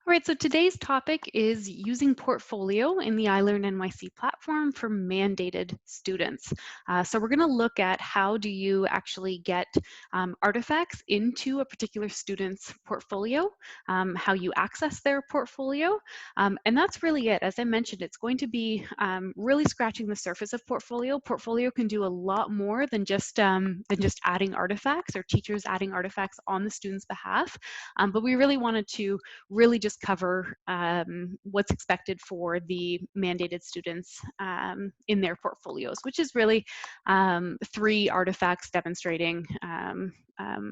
All right, so today's topic is using Portfolio in the iLearnNYC platform for mandated students. So we're going to look at how do you actually get artifacts into a particular student's portfolio, how you access their portfolio, and that's really it. As I mentioned, it's going to be really scratching the surface of Portfolio. Portfolio can do a lot more than just adding artifacts or teachers adding artifacts on the student's behalf, but we really wanted to really just cover what's expected for the mandated students in their portfolios, which is really 3 artifacts demonstrating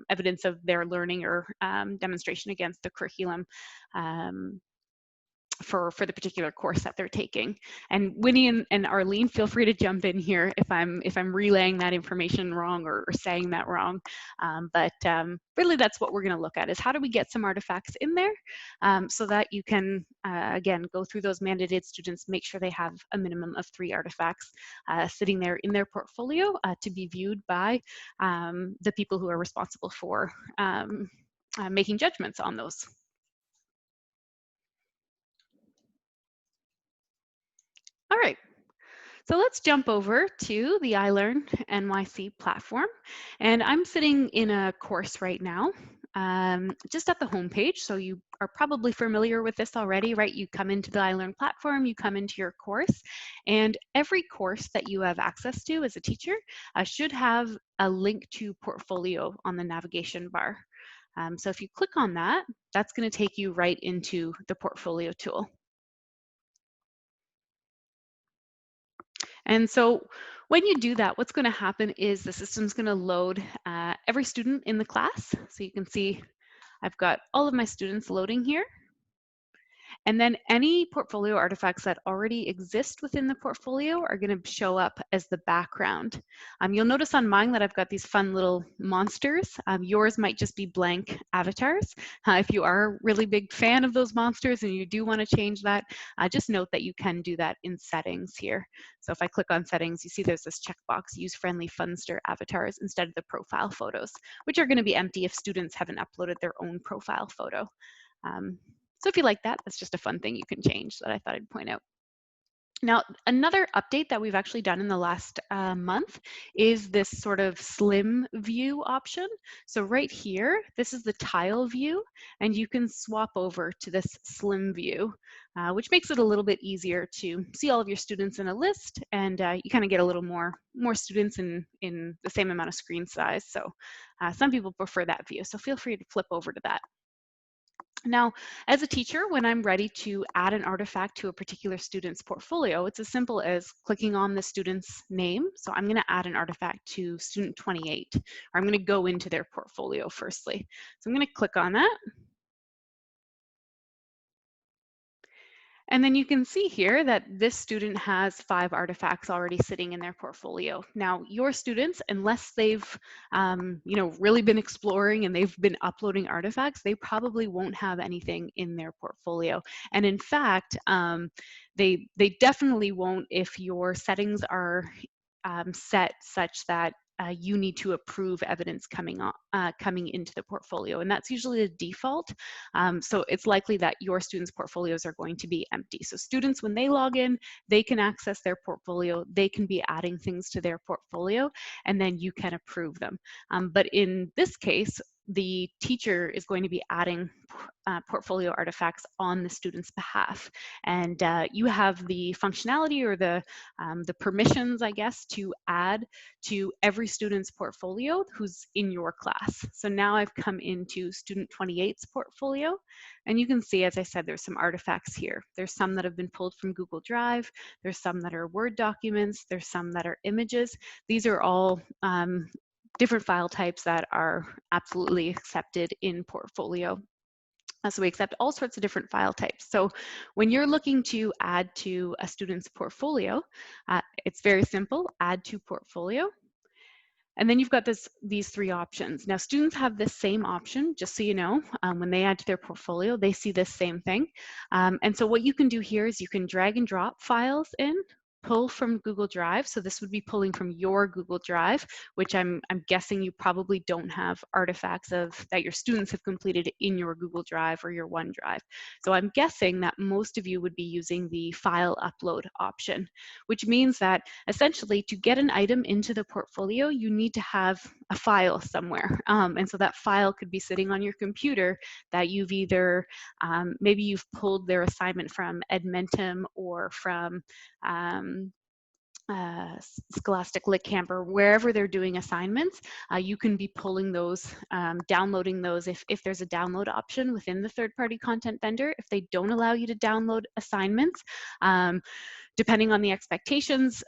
evidence of their learning or demonstration against the curriculum for the particular course that they're taking. And Winnie and Arlene, feel free to jump in here if I'm relaying that information wrong or saying that wrong. But really that's what we're going to look at, is how do we get some artifacts in there so that you can, again, go through those mandated students, make sure they have a minimum of 3 artifacts sitting there in their portfolio to be viewed by the people who are responsible for making judgments on those. All right, so let's jump over to the iLearnNYC platform. And I'm sitting in a course right now, just at the home page. So you are probably familiar with this already, right? You come into the iLearn platform, you come into your course, and every course that you have access to as a teacher should have a link to portfolio on the navigation bar. So if you click on that, that's going to take you right into the portfolio tool. And so when you do that, what's going to happen is the system's going to load every student in the class. So you can see I've got all of my students loading here. And then any portfolio artifacts that already exist within the portfolio are going to show up as the background. You'll notice on mine that I've got these fun little monsters. Yours might just be blank avatars. If you are a really big fan of those monsters and you do want to change that, just note that you can do that in settings here. So if I click on settings, you see there's this checkbox, use friendly Funster avatars instead of the profile photos, which are going to be empty if students haven't uploaded their own profile photo. So if you like that, that's just a fun thing you can change that I thought I'd point out. Now, another update that we've actually done in the last month is this sort of slim view option. So right here, this is the tile view, and you can swap over to this slim view, which makes it a little bit easier to see all of your students in a list, and you kind of get a little more students in the same amount of screen size. So some people prefer that view, so feel free to flip over to that. Now, as a teacher, when I'm ready to add an artifact to a particular student's portfolio, it's as simple as clicking on the student's name. So I'm going to add an artifact to student 28, or I'm going to go into their portfolio firstly. So I'm going to click on that. And then you can see here that this student has 5 artifacts already sitting in their portfolio. Now, your students, unless they've really been exploring and they've been uploading artifacts, they probably won't have anything in their portfolio. And in fact, they definitely won't if your settings are set such that you need to approve evidence coming into the portfolio, and that's usually the default. So it's likely that your students' portfolios are going to be empty. So students, when they log in, they can access their portfolio, they can be adding things to their portfolio, and then you can approve them. But in this case, the teacher is going to be adding portfolio artifacts on the student's behalf. And you have the functionality or the permissions, I guess, to add to every student's portfolio who's in your class. So now I've come into student 28's portfolio, and you can see, as I said, there's some artifacts here. There's some that have been pulled from Google Drive. There's some that are Word documents. There's some that are images. These are all different file types that are absolutely accepted in Portfolio. So we accept all sorts of different file types. So when you're looking to add to a student's portfolio, it's very simple, add to portfolio. And then you've got these 3 options. Now, students have this same option, just so you know, when they add to their portfolio, they see this same thing. And so what you can do here is you can drag and drop files in, pull from Google Drive. So this would be pulling from your Google Drive, which I'm guessing you probably don't have artifacts of that your students have completed in your Google Drive or your OneDrive. So I'm guessing that most of you would be using the file upload option, which means that essentially to get an item into the portfolio, you need to have a file somewhere. And so that file could be sitting on your computer that you've either, maybe you've pulled their assignment from Edmentum or from Scholastic LitCamp, wherever they're doing assignments, you can be pulling those, downloading those if there's a download option within the third-party content vendor. If they don't allow you to download assignments, depending on the expectations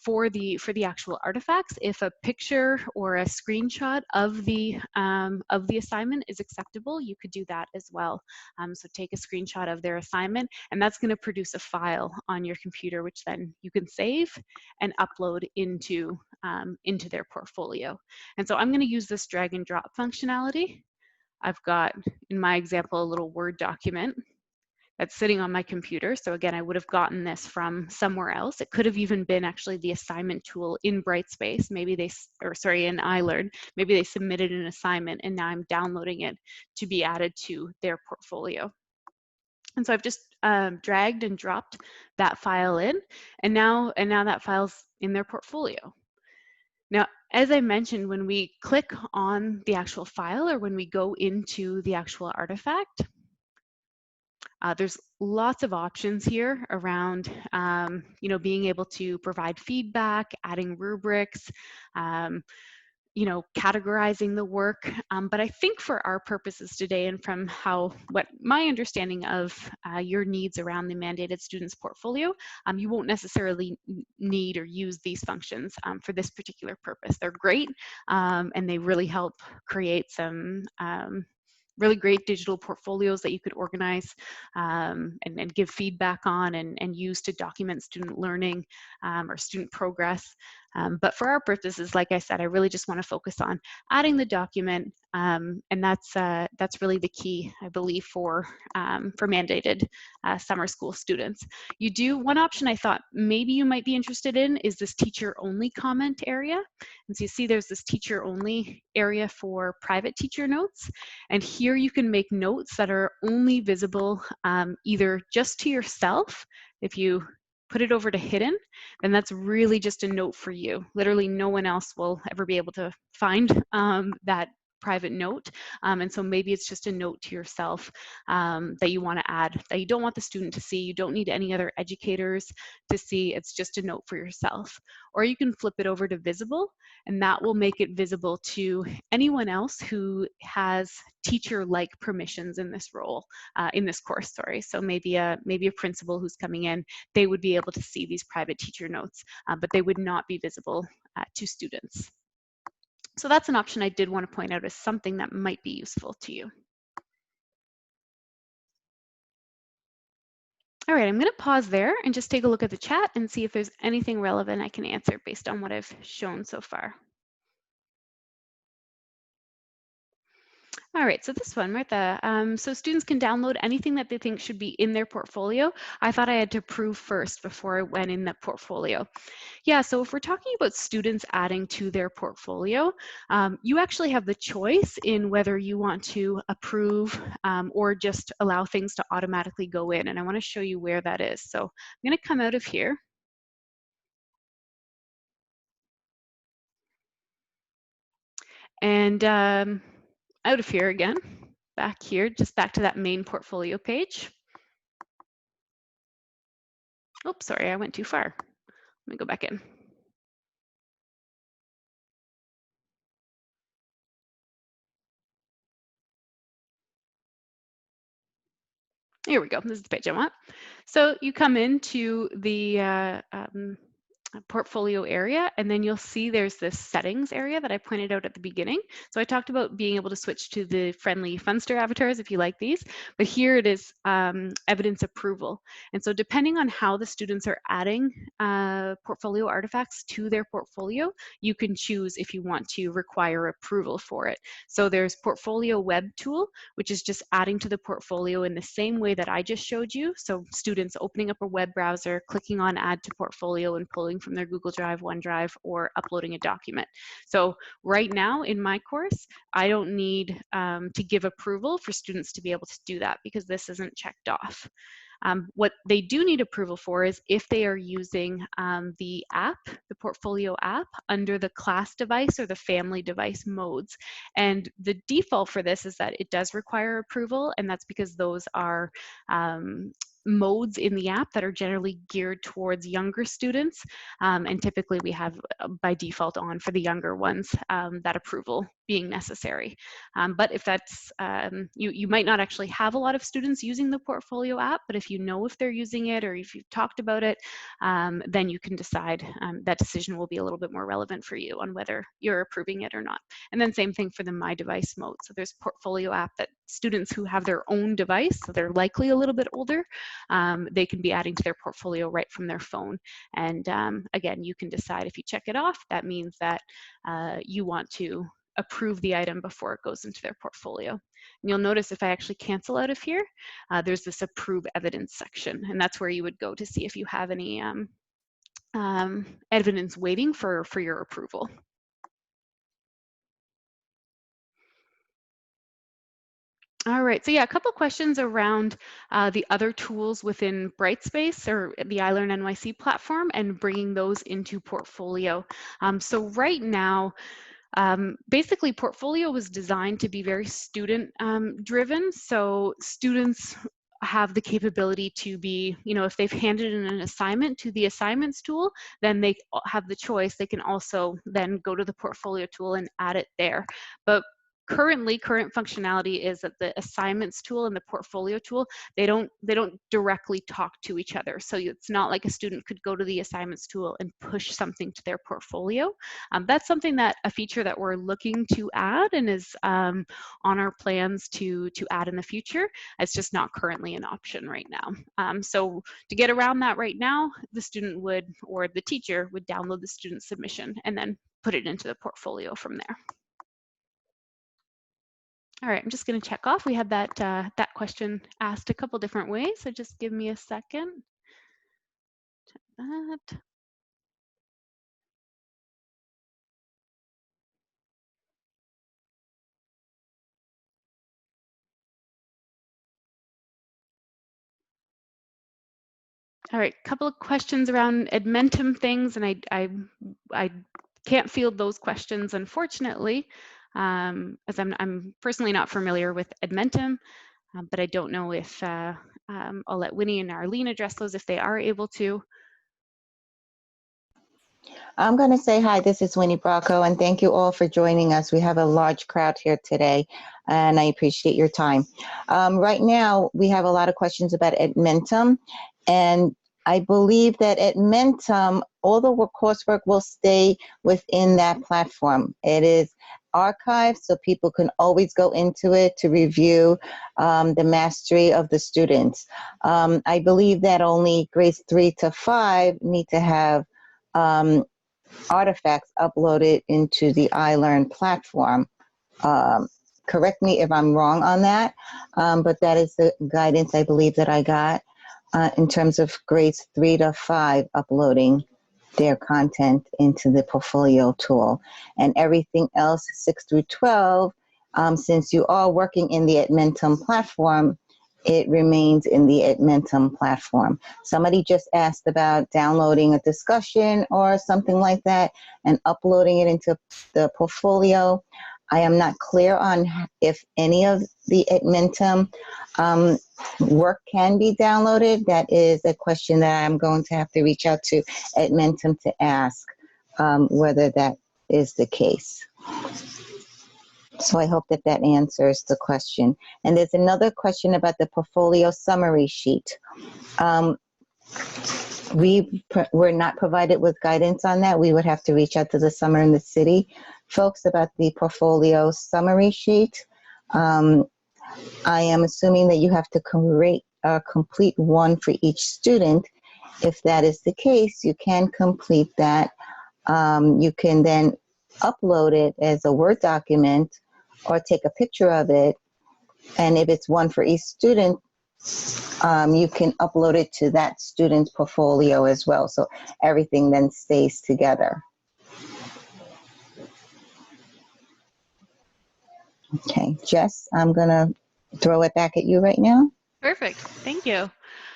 for the actual artifacts, if a picture or a screenshot of the assignment is acceptable, you could do that as well. So take a screenshot of their assignment, and that's going to produce a file on your computer, which then you can save and upload into their portfolio. And so I'm going to use this drag and drop functionality. I've got, in my example, a little Word document that's sitting on my computer. So again, I would have gotten this from somewhere else. It could have even been actually the assignment tool in Brightspace. Maybe they, or sorry, in iLearn. Maybe they submitted an assignment and now I'm downloading it to be added to their portfolio. And so I've just dragged and dropped that file in, and now that file's in their portfolio. Now, as I mentioned, when we click on the actual file or when we go into the actual artifact, there's lots of options here around, being able to provide feedback, adding rubrics, categorizing the work. But I think for our purposes today and from what my understanding of your needs around the mandated students portfolio, you won't necessarily need or use these functions for this particular purpose. They're great and they really help create some really great digital portfolios that you could organize and give feedback on and use to document student learning or student progress. But for our purposes, like I said, I really just want to focus on adding the document, and that's really the key, I believe, for mandated summer school students. One option I thought maybe you might be interested in is this teacher-only comment area. And so you see there's this teacher-only area for private teacher notes, and here you can make notes that are only visible either just to yourself. If you put it over to hidden, then that's really just a note for you. Literally no one else will ever be able to find that private note. And so maybe it's just a note to yourself that you want to add, that you don't want the student to see. You don't need any other educators to see. It's just a note for yourself. Or you can flip it over to visible, and that will make it visible to anyone else who has teacher-like permissions in this role, in this course, sorry. So maybe a principal who's coming in, they would be able to see these private teacher notes, but they would not be visible to students. So that's an option I did want to point out as something that might be useful to you. All right, I'm going to pause there and just take a look at the chat and see if there's anything relevant I can answer based on what I've shown so far. All right, so this one, Martha. So students can download anything that they think should be in their portfolio. I thought I had to prove first before I went in the portfolio. Yeah, so if we're talking about students adding to their portfolio, you actually have the choice in whether you want to approve or just allow things to automatically go in. And I want to show you where that is. So I'm going to come out of here. And out of here again, back here, just back to that main portfolio page. Oops, sorry, I went too far. Let me go back in. Here we go. This is the page I want. So you come into the portfolio area, and then you'll see there's this settings area that I pointed out at the beginning. So I talked about being able to switch to the friendly Funster avatars if you like these, but here it is evidence approval. And so depending on how the students are adding portfolio artifacts to their portfolio, you can choose if you want to require approval for it. So there's portfolio web tool, which is just adding to the portfolio in the same way that I just showed you. So students opening up a web browser, clicking on add to portfolio and pulling from their Google Drive, OneDrive, or uploading a document. So right now in my course, I don't need to give approval for students to be able to do that because this isn't checked off. What they do need approval for is if they are using the app, the portfolio app, under the class device or the family device modes. And the default for this is that it does require approval, and that's because those are modes in the app that are generally geared towards younger students. And typically we have by default on for the younger ones that approval being necessary. But if that's, you might not actually have a lot of students using the portfolio app, but if you know if they're using it or if you've talked about it, then you can decide, that decision will be a little bit more relevant for you on whether you're approving it or not. And then same thing for the My Device mode. So there's portfolio app that students who have their own device, so they're likely a little bit older, they can be adding to their portfolio right from their phone. And again, you can decide if you check it off, that means that you want to approve the item before it goes into their portfolio. And you'll notice if I actually cancel out of here, there's this approve evidence section, and that's where you would go to see if you have any evidence waiting for your approval. All right, so yeah, a couple questions around the other tools within Brightspace or the iLearnNYC platform and bringing those into Portfolio. So right now, basically Portfolio was designed to be very student driven. So students have the capability to be, if they've handed in an assignment to the assignments tool, then they have the choice. They can also then go to the Portfolio tool and add it there. But current functionality is that the assignments tool and the portfolio tool, they don't directly talk to each other. So it's not like a student could go to the assignments tool and push something to their portfolio. That's something that a feature that we're looking to add and is on our plans to add in the future. It's just not currently an option right now. So to get around that right now, the student would, or the teacher would download the student submission and then put it into the portfolio from there. All right, I'm just going to check off. We had that that question asked a couple different ways, so just give me a second. Check that. All right, couple of questions around Edmentum things, and I can't field those questions, unfortunately, as I'm personally not familiar with Edmentum, but I don't know if I'll let Winnie and Arlene address those if they are able to. I'm going to say hi, this is Winnie Bracco, and thank you all for joining us. We have a large crowd here today, and I appreciate your time. Right now, we have a lot of questions about Edmentum, and I believe that Edmentum, all the coursework will stay within that platform. It is archived, so people can always go into it to review the mastery of the students. I believe that only grades 3 to 5 need to have artifacts uploaded into the iLearn platform. Correct me if I'm wrong on that, but that is the guidance I believe that I got in terms of grades 3 to 5 uploading their content into the portfolio tool. And everything else, 6 through 12, since you are working in the Edmentum platform, it remains in the Edmentum platform. Somebody just asked about downloading a discussion or something like that and uploading it into the portfolio. I am not clear on if any of the Edmentum work can be downloaded. That is a question that I'm going to have to reach out to Edmentum to ask whether that is the case. So I hope that that answers the question. And there's another question about the portfolio summary sheet. we're not provided with guidance on that. We would have to reach out to the Summer in the City folks about the portfolio summary sheet. I am assuming that you have to complete one for each student. If that is the case, you can complete that. You can then upload it as a Word document or take a picture of it. And if it's one for each student, you can upload it to that student's portfolio as well. So everything then stays together. Okay, Jess, I'm going to throw it back at you right now. Perfect. Thank you.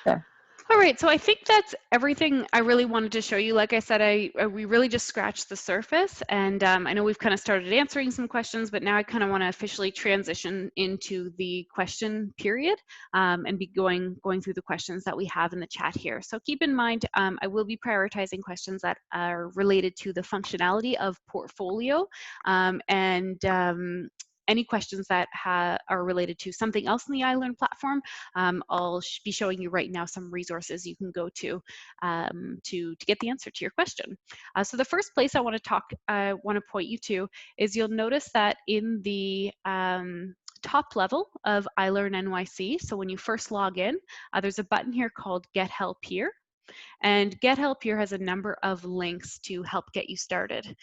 Sure. All right, so I think that's everything I really wanted to show you. Like I said, we really just scratched the surface, and I know we've kind of started answering some questions, but now I kind of want to officially transition into the question period and be going through the questions that we have in the chat here. So keep in mind, I will be prioritizing questions that are related to the functionality of portfolio and any questions that are related to something else in the iLearn platform. I'll be showing you right now some resources you can go to get the answer to your question. So the first place I want to point you to is you'll notice that in the top level of iLearnNYC, so when you first log in, there's a button here called Get Help Here. And Get Help Here has a number of links to help get you started.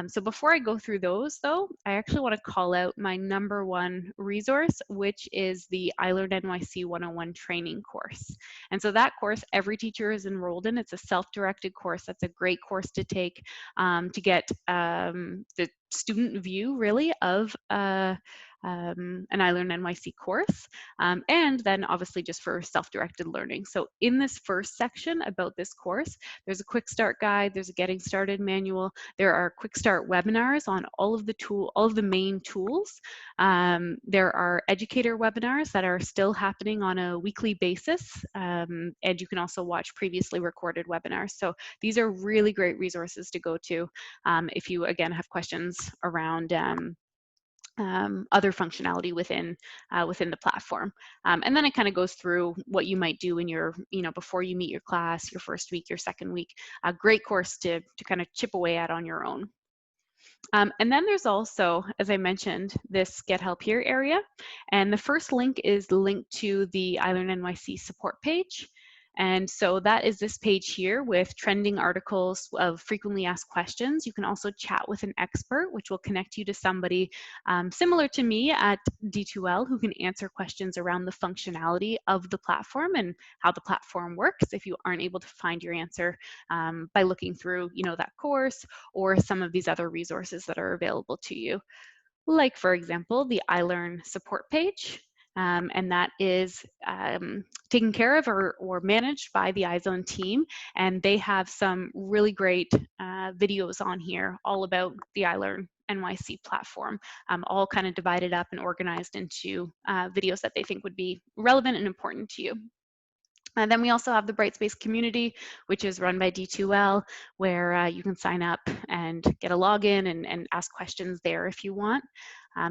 So before I go through those though, I actually want to call out my #1 resource, which is the iLearnNYC 101 training course. And so that course, every teacher is enrolled in. It's a self-directed course. That's a great course to take to get the student view really of an iLearnNYC course, and then obviously just for self-directed learning. So in this first section about this course, there's a quick start guide, there's a getting started manual, there are quick start webinars on all of the main tools. There are educator webinars that are still happening on a weekly basis, and you can also watch previously recorded webinars. So these are really great resources to go to if you, again, have questions around other functionality within the platform. And then it kind of goes through what you might do in your, before you meet your class, your first week, your second week. A great course to kind of chip away at on your own. And then there's also, as I mentioned, this Get Help Here area. And the first link is linked to the iLearnNYC support page. And so that is this page here with trending articles of frequently asked questions. You can also chat with an expert, which will connect you to somebody similar to me at D2L who can answer questions around the functionality of the platform and how the platform works if you aren't able to find your answer by looking through, that course or some of these other resources that are available to you. Like, for example, the iLearn support page. And that is taken care of or managed by the iZone team. And they have some really great videos on here all about the iLearnNYC platform, all kind of divided up and organized into videos that they think would be relevant and important to you. And then we also have the Brightspace community, which is run by D2L, where you can sign up and get a login and ask questions there if you want.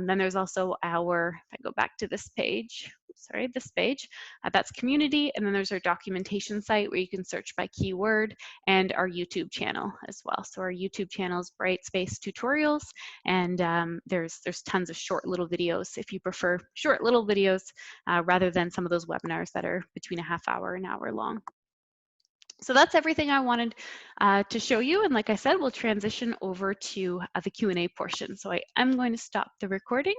Then there's also our, if I go back to this page, that's community, and then there's our documentation site where you can search by keyword, and our YouTube channel as well. So our YouTube channel is Brightspace Tutorials, and there's tons of short little videos if you prefer short little videos rather than some of those webinars that are between a half hour and an hour long. So that's everything I wanted to show you. And like I said, we'll transition over to the Q&A portion. So I am going to stop the recording